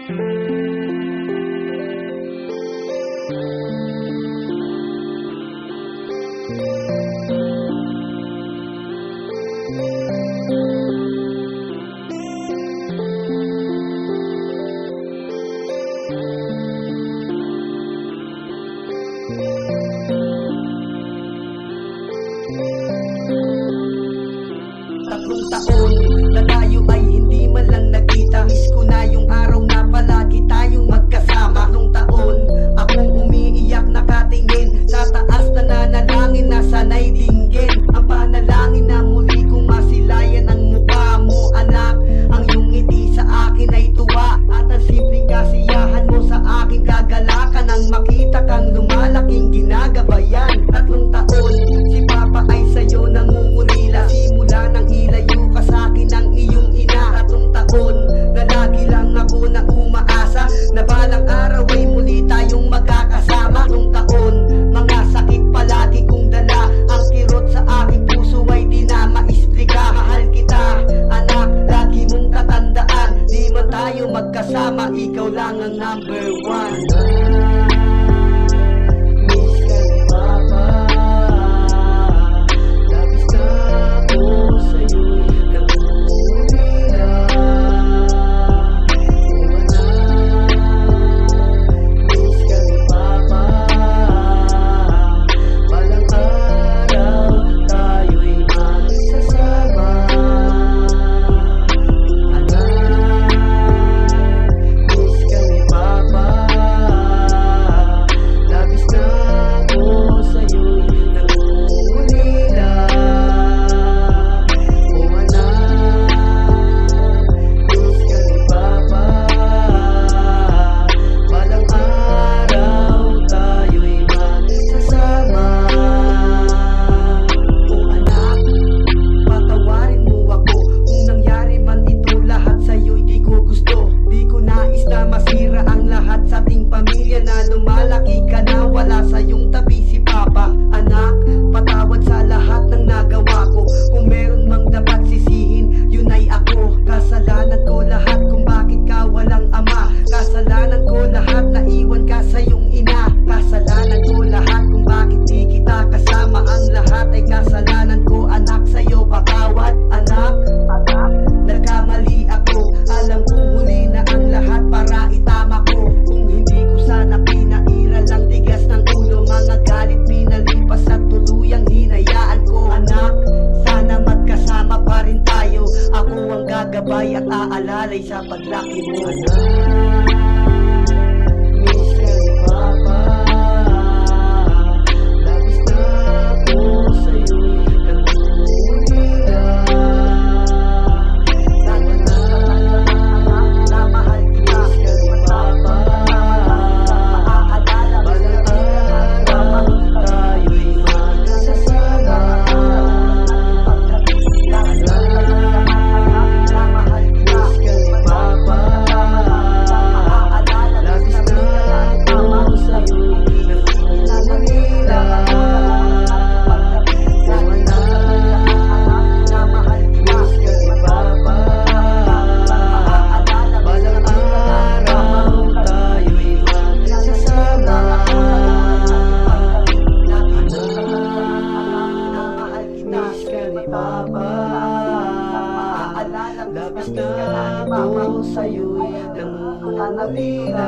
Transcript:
Tatlong taon na tayo ay hindi man lang nagkita. Miss ko na yung araw na palagi tayong magkasama. Tatlong taon akong umiiyak nakatingin sa taas na nanalangin na sana'y dinggin. Ang panalangin na muli kong masilayan ang mukha mo, anak. Ang iyong ngiti sa akin ay tuwa, at ang simpleng kasiyahan mo sa aking kagalakan nang makita kang lumalaking ginagabayan. Tatlong taon si Papa ay sa'yo nangungulila, simula nang ilayo ka sa'kin ng iyong ina. Tatlong taon na lagi lang ako na umaasa na balang araw ay muli tayong magkakasama. Tatlong taon, mga sakit palagi kong dala, ang kirot sa aking puso ay di na maisplika. Mahal kita, anak, lagi mong tatandaan, di man tayo magkasama, ikaw lang ang number one. Gabay at aalalay sa paglaki mo. Miss ka ni Papa, labis na ako sa'yo'y nangungulila. Lagi na mahal kita. Miss ka ni Papa, balang araw tayo'y magkasama. Labis na ako sa'yo'y nangungulila.